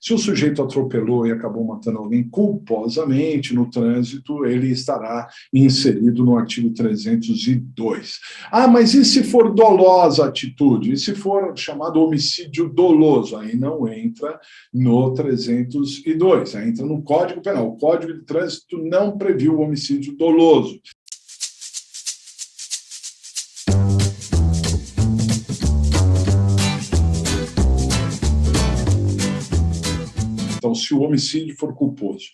Se o sujeito atropelou e acabou matando alguém culposamente no trânsito, ele estará inserido no artigo 302. Ah, mas e se for dolosa a atitude? E se for chamado homicídio doloso? Aí não entra no 302, aí entra no Código Penal. O Código de Trânsito não previu o homicídio doloso. Então, se o homicídio for culposo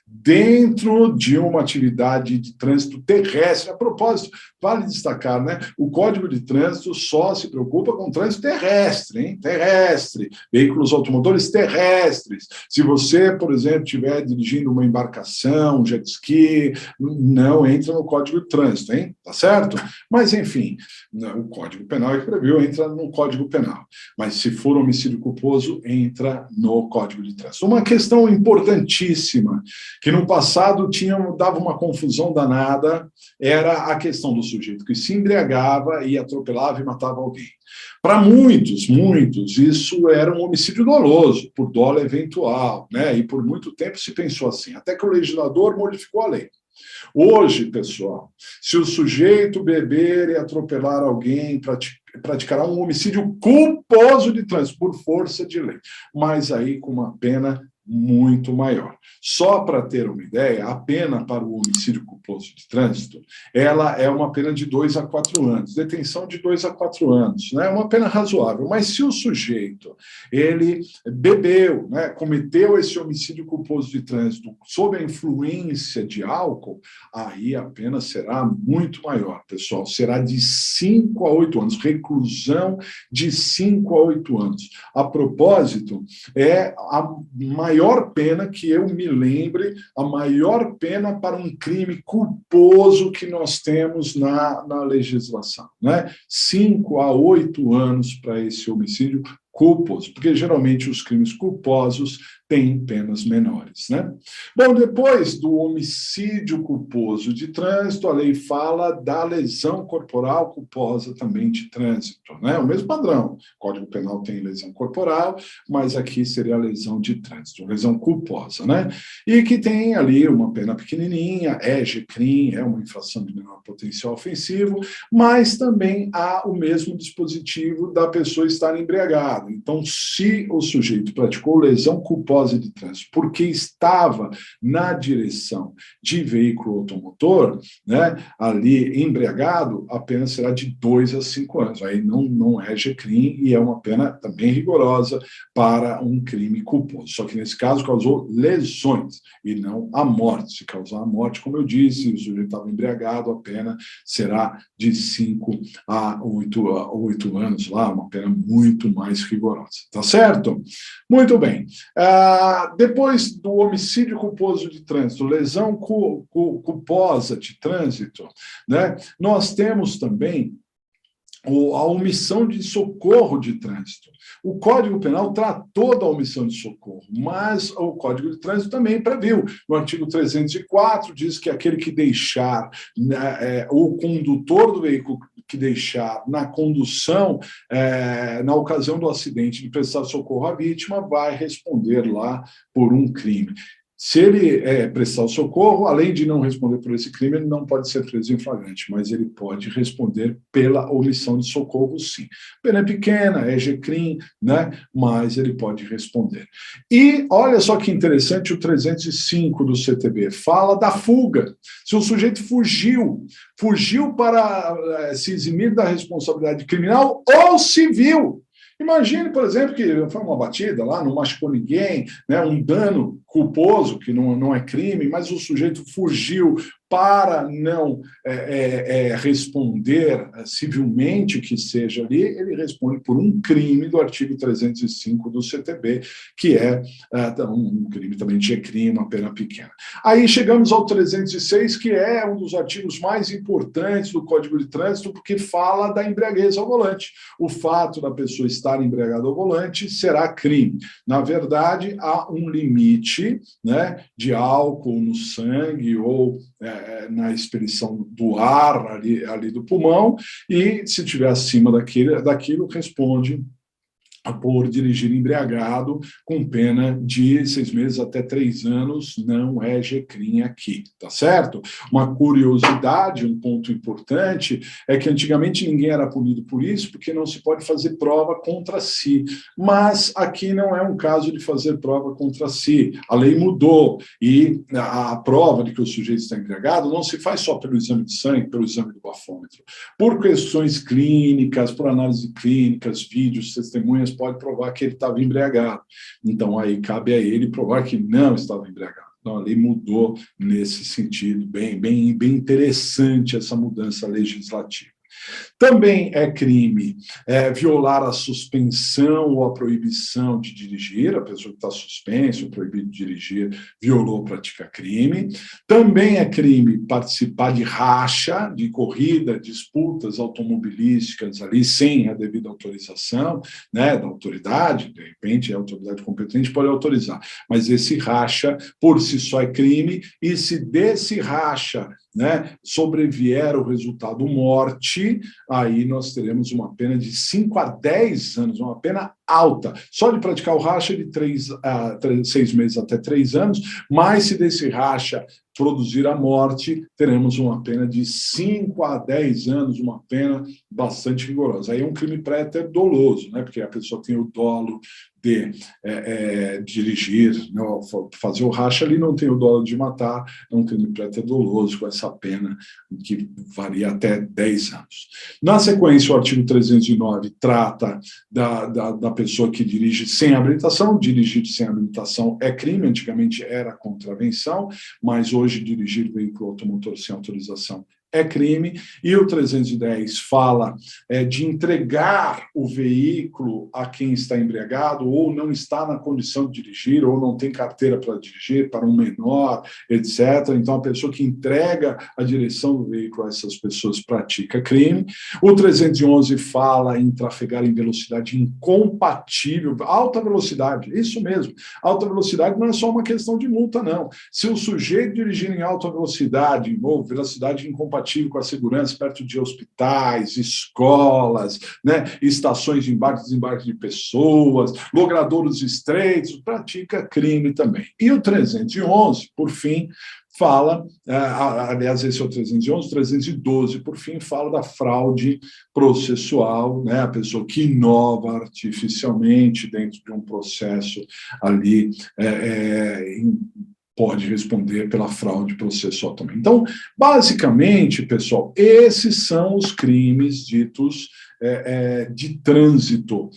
dentro de uma atividade de trânsito terrestre, a propósito, vale destacar, né? O Código de Trânsito só se preocupa com trânsito terrestre, hein? Terrestre, veículos automotores terrestres. Se você, por exemplo, estiver dirigindo uma embarcação, um jet ski, não entra no Código de Trânsito, hein? Tá certo? Mas, enfim, o Código Penal é que previu, entra no Código Penal. Mas se for homicídio culposo, entra no Código de Trânsito. Uma questão importantíssima, que no passado dava uma confusão danada, era a questão do sujeito que se embriagava e atropelava e matava alguém. Para muitos, isso era um homicídio doloso, por dolo eventual, né? E por muito tempo se pensou assim, até que o legislador modificou a lei. Hoje, pessoal, se o sujeito beber e atropelar alguém, praticará um homicídio culposo de trânsito, por força de lei, mas aí com uma pena muito maior. Só para ter uma ideia, a pena para o homicídio culposo de trânsito, ela é uma pena de 2 a 4 anos, detenção de 2 a 4 anos, né? Uma pena razoável, mas se o sujeito, ele bebeu, né, cometeu esse homicídio culposo de trânsito sob a influência de álcool, aí a pena será muito maior, pessoal, será de 5 a 8 anos, reclusão de 5 a 8 anos. A propósito, é a maior pena que eu me lembre, a maior pena para um crime culposo que nós temos na legislação, né? 5 a 8 anos para esse homicídio culposo, porque geralmente os crimes culposos têm penas menores, né? Bom, depois do homicídio culposo de trânsito, a lei fala da lesão corporal culposa também de trânsito, né? O mesmo padrão. O Código Penal tem lesão corporal, mas aqui seria a lesão de trânsito, lesão culposa, né? E que tem ali uma pena pequenininha, é GCRIM, é uma infração de menor potencial ofensivo, mas também há o mesmo dispositivo da pessoa estar embriagada. Então, se o sujeito praticou lesão culposa de trânsito porque estava na direção de veículo automotor, né, ali embriagado, a pena será de 2 a 5 anos. Aí não é GCRIM e é uma pena também rigorosa para um crime culposo. Só que nesse caso causou lesões e não a morte. Se causar a morte, como eu disse, o sujeito estava embriagado, a pena será de 5 a 8 anos lá, uma pena muito mais rigorosa. Tá certo? Muito bem. Depois do homicídio culposo de trânsito, lesão culposa de trânsito, né, nós temos também a omissão de socorro de trânsito. O Código Penal tratou da omissão de socorro, mas o Código de Trânsito também previu. No artigo 304 diz que aquele que deixar, né, o condutor do veículo que deixar na condução, na ocasião do acidente, de prestar socorro à vítima, vai responder lá por um crime. Se ele prestar o socorro, além de não responder por esse crime, ele não pode ser preso em flagrante, mas ele pode responder pela omissão de socorro, sim. Pena é pequena, é GCRIM, né? Mas ele pode responder. E olha só que interessante, o 305 do CTB fala da fuga. Se o sujeito fugiu para se eximir da responsabilidade criminal ou civil. Imagine, por exemplo, que foi uma batida lá, não machucou ninguém, né, um dano culposo, que não é crime, mas o sujeito fugiu para não responder civilmente, que seja ali, ele responde por um crime do artigo 305 do CTB, que é um crime também de crime, uma pena pequena. Aí chegamos ao 306, que é um dos artigos mais importantes do Código de Trânsito, porque fala da embriaguez ao volante. O fato da pessoa estar embriagada ao volante será crime. Na verdade, há um limite, né, de álcool no sangue ou na expelição do ar ali do pulmão, e se estiver acima daquilo responde por dirigir embriagado, com pena de 6 meses até 3 anos, não é G-crime aqui, tá certo? Uma curiosidade, um ponto importante, é que antigamente ninguém era punido por isso, porque não se pode fazer prova contra si, mas aqui não é um caso de fazer prova contra si, a lei mudou, e a prova de que o sujeito está embriagado não se faz só pelo exame de sangue, pelo exame do bafômetro, por questões clínicas, por análise clínicas, vídeos, testemunhas, pode provar que ele estava embriagado. Então, aí cabe a ele provar que não estava embriagado. Então, a lei mudou nesse sentido, bem interessante essa mudança legislativa. Também é crime violar a suspensão ou a proibição de dirigir, a pessoa que está suspensa ou proibida de dirigir violou, pratica crime. Também é crime participar de racha, de corrida, disputas automobilísticas ali sem a devida autorização, né, da autoridade, de repente a autoridade competente pode autorizar, mas esse racha por si só é crime, e se desse racha, né, sobrevier o resultado morte, aí nós teremos uma pena de 5 a 10 anos, uma pena alta. Só de praticar o racha de 6 meses até 3 anos, mas se desse racha produzir a morte, teremos uma pena de 5 a 10 anos, uma pena bastante rigorosa. Aí é um crime préter doloso, né? Porque a pessoa tem o dolo de dirigir, não, fazer o racha ali, não tem o dolo de matar, é um crime préter doloso, com essa pena que varia até 10 anos. Na sequência, o artigo 309 trata da pessoa que dirige sem habilitação. Dirigir sem habilitação é crime, antigamente era contravenção, mas hoje dirigir veículo automotor sem autorização é crime. E o 310 fala de entregar o veículo a quem está embriagado ou não está na condição de dirigir ou não tem carteira para dirigir, para um menor, etc. Então, a pessoa que entrega a direção do veículo a essas pessoas pratica crime. O 311 fala em trafegar em velocidade incompatível, alta velocidade, isso mesmo. Alta velocidade não é só uma questão de multa, não. Se o sujeito dirigir em alta velocidade, ou velocidade incompatível com a segurança perto de hospitais, escolas, né, estações de embarque e desembarque de pessoas, logradouros estreitos, pratica crime também. E o 311, por fim, fala, aliás, esse é o 311, 312, por fim, fala da fraude processual, né, a pessoa que inova artificialmente dentro de um processo ali, pode responder pela fraude processual também. Então, basicamente, pessoal, esses são os crimes ditos de trânsito.